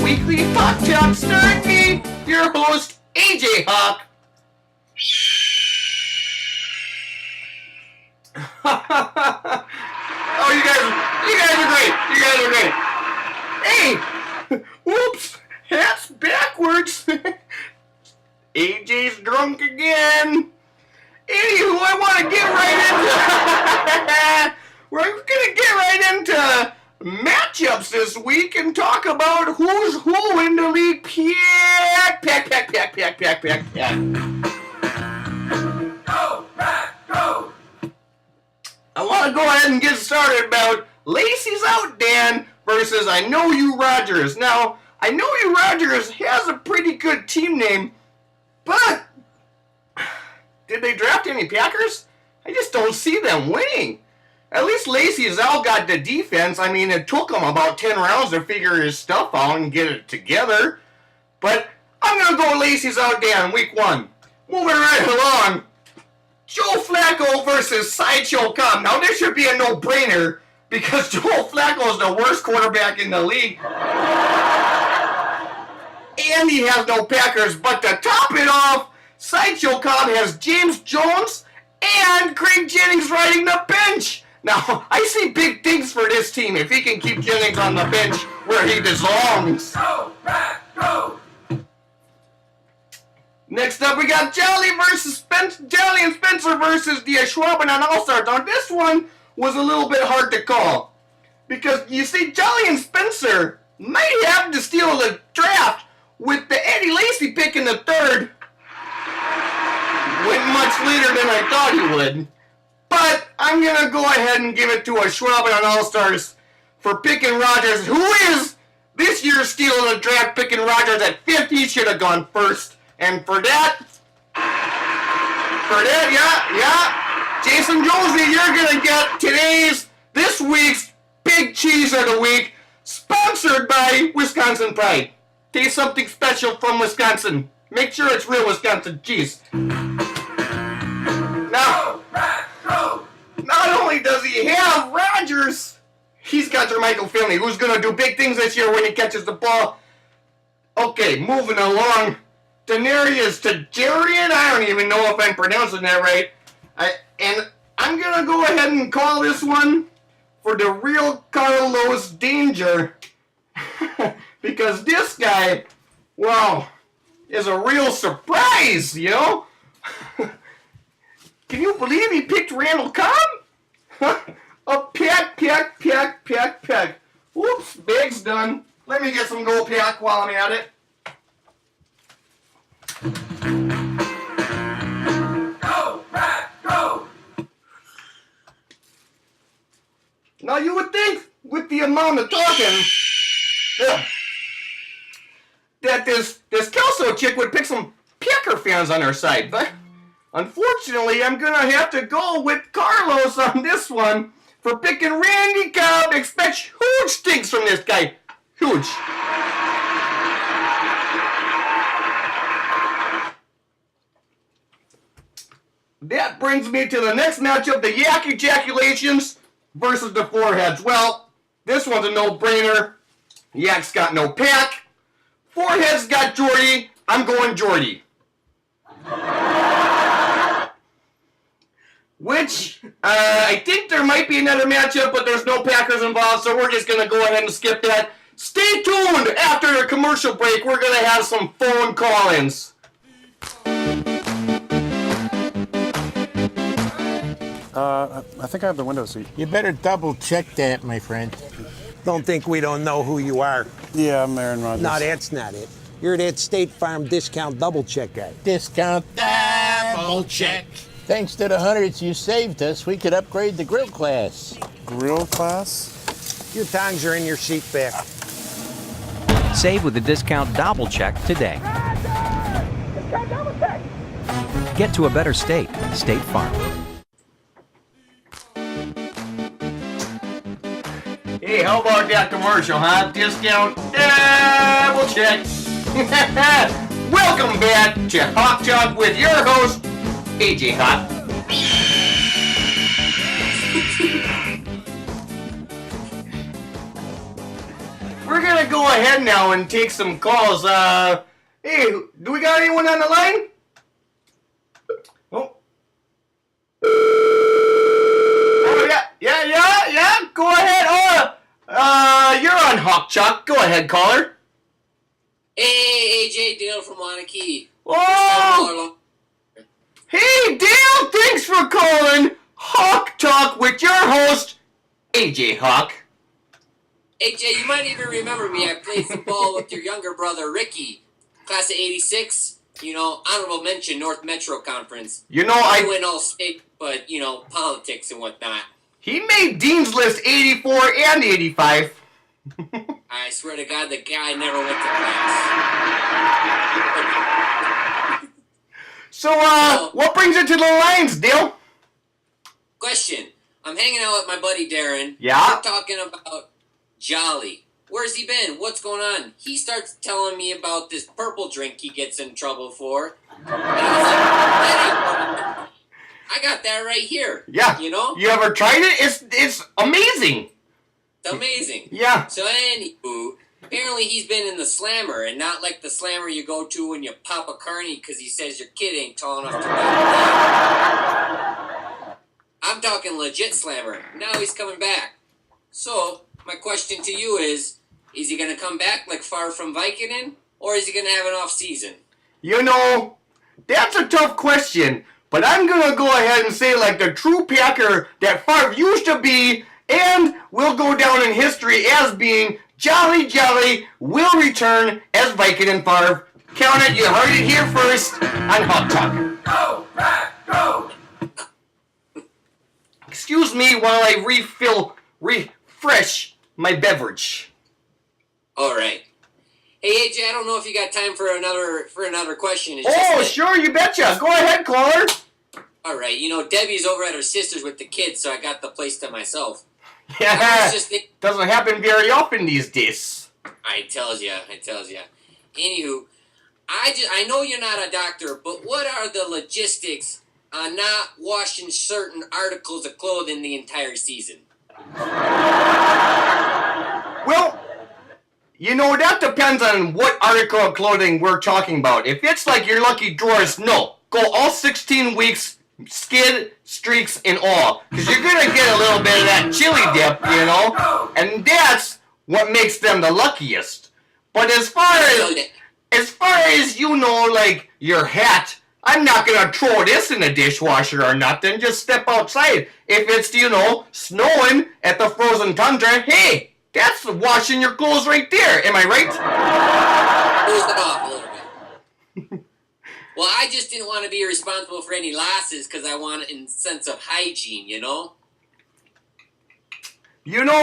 weekly Hawk Talk starring me, your host, AJ Hawk. Oh, you guys are great. Hey, whoops, hat's backwards. AJ's drunk again. Anywho, I want to get right into we're gonna get right into matchups this week and talk about who's who in the league. Pack. Go, Pack, go! I want to go ahead and get started about Lacey's Out Dan versus I Know You Rogers. Now, I Know You Rogers has a pretty good team name, but did they draft any Packers? I just don't see them winning. At least Lacey's Out got the defense. I mean, it took him about 10 rounds to figure his stuff out and get it together. But I'm going to go Lacey's Out Dan, week 1. Moving right along. Joe Flacco versus Sideshow Cobb. Now, this should be a no-brainer because Joe Flacco is the worst quarterback in the league. And he has no Packers. But to top it off, Sideshow Cobb has James Jones and Craig Jennings riding the bench. Now, I see big things for this team if he can keep Jennings on the bench where he belongs. Go, Pack, go! Next up, we got Jolly and Spencer versus the Schwaben and All-Stars. Now, this one was a little bit hard to call because, you see, Jolly and Spencer might have to steal the draft with the Eddie Lacy pick in the 3rd. Went much later than I thought he would. But I'm going to go ahead and give it to a Schwab and All-Stars for picking Rodgers, who is this year stealing the draft, picking Rodgers at 5th. He should have gone 1st. And for that, Jason Josey, you're going to get this week's Big Cheese of the Week, sponsored by Wisconsin Pride. Taste something special from Wisconsin. Make sure it's real Wisconsin cheese. Now, not only does he have Rodgers, he's got Jermichael Finley, who's going to do big things this year when he catches the ball. Okay, moving along. Denarius Tajarian, I don't even know if I'm pronouncing that right. And I'm going to go ahead and call this one for the real Carlos Danger. Because this guy, wow, is a real surprise, you know? Can you believe he picked Randall Cobb? A pack. Whoops, bag's done. Let me get some gold pack while I'm at it. Go, Pack, go! Now you would think, with the amount of talking, that this Kelso chick would pick some Packer fans on her side, but unfortunately, I'm going to have to go with Carlos on this one for picking Randy Cobb. Expect huge things from this guy. Huge. That brings me to the next matchup, the Yak Ejaculations versus the Foreheads. Well, this one's a no-brainer. Yak's got no pack. Foreheads got Jordy. I'm going Jordy. Which, I think there might be another matchup, but there's no Packers involved, so we're just going to go ahead and skip that. Stay tuned. After the commercial break, we're going to have some phone call-ins. I think I have the window seat. You better double check that, my friend. Don't think we don't know who you are. Yeah, I'm Aaron Rodgers. No, that's not it. You're that State Farm discount double check guy. Discount double check. Thanks to the hundreds you saved us, we could upgrade the grill class. Grill class? Your tongs are in your seat back. Save with the discount double check today. Get to a better state. State Farm. Hey, how about that commercial, huh? Discount double check. Welcome back to Hawk Talk with your host, AJ Hawk. we're gonna go ahead now and take some calls. Hey, do we got anyone on the line? Oh. Oh, yeah. Go ahead. You're on Hawk Chalk. Go ahead, caller. Hey, AJ, Dale from Wanakee. Oh! Hey, Dale, thanks for calling Hawk Talk with your host, AJ Hawk. AJ, you might even remember me. I played football with your younger brother, Ricky. Class of 86. Honorable mention, North Metro Conference. I went all state, but, politics and whatnot. He made Dean's List 84 and 85. I swear to God, the guy never went to class. So, what brings it to the lines, Dale? Question. I'm hanging out with my buddy Darren. Yeah? We're talking about Jolly. Where's he been? What's going on? He starts telling me about this purple drink he gets in trouble for. And I was like, that ain't I got that right here. Yeah. You ever tried it? It's amazing. It's amazing. Yeah. So anywho, apparently he's been in the slammer, and not like the slammer you go to when you pop a carny because he says your kid ain't tall enough to ride. I'm talking legit slammer. Now he's coming back. So, my question to you is he going to come back like Far from Vicodin, or is he going to have an off season? That's a tough question, but I'm going to go ahead and say like the true Packer that Favre used to be and will go down in history as being Jolly will return as Vicodin Favre. Count it, you heard it here first on Hawk Talk. Go, Pack, go! Excuse me while I refresh my beverage. All right. Hey AJ, I don't know if you got time for another question. Sure, you betcha. Go ahead, caller. All right. Debbie's over at her sister's with the kids, so I got the place to myself. Yeah, doesn't happen very often these days. I tells ya. Anywho, I know you're not a doctor, but what are the logistics on not washing certain articles of clothing the entire season? Well, that depends on what article of clothing we're talking about. If it's like your lucky drawers, no. Go all 16 weeks, skid, streaks, and all. Because you're going to get a little bit of that chili dip, And that's what makes them the luckiest. But as far as like your hat, I'm not going to throw this in the dishwasher or nothing. Just step outside. If it's, snowing at the frozen tundra, hey, that's washing your clothes right there. Am I right? Close it off a little bit. Well, I just didn't want to be responsible for any losses because I want it in sense of hygiene,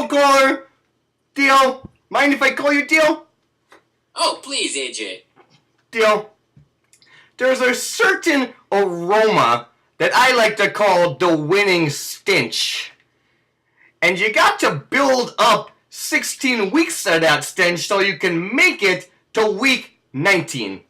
Caller, Deal, mind if I call you Deal? Oh, please, AJ. Deal. There's a certain aroma that I like to call the winning stench. And you got to build up 16 weeks of that stench so you can make it to week 19.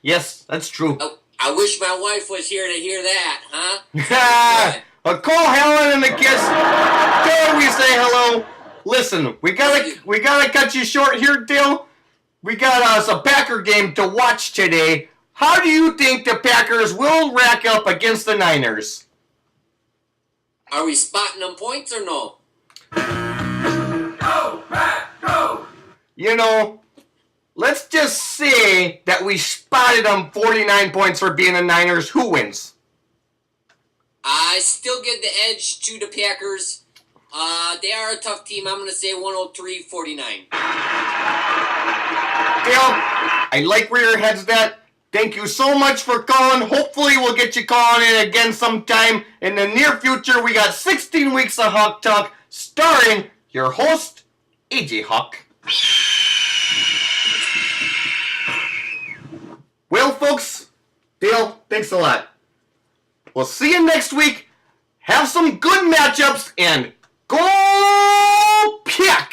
Yes, that's true. I wish my wife was here to hear that, huh? Call Helen and the kids. Tell her we say hello. Listen, we gotta cut you short here, Dale. We got us a Packer game to watch today. How do you think the Packers will rack up against the Niners? Are we spotting them points or no? Go, Pack, go! Let's just say that we spotted them 49 points for being the Niners. Who wins? I still give the edge to the Packers. They are a tough team. I'm going to say 103-49. Dale, I like where your head's at. Thank you so much for calling. Hopefully we'll get you calling in again sometime in the near future. We got 16 weeks of Hawk Talk starring your host, AJ Hawk. Well, folks, Dale, thanks a lot. We'll see you next week. Have some good matchups and go Pack!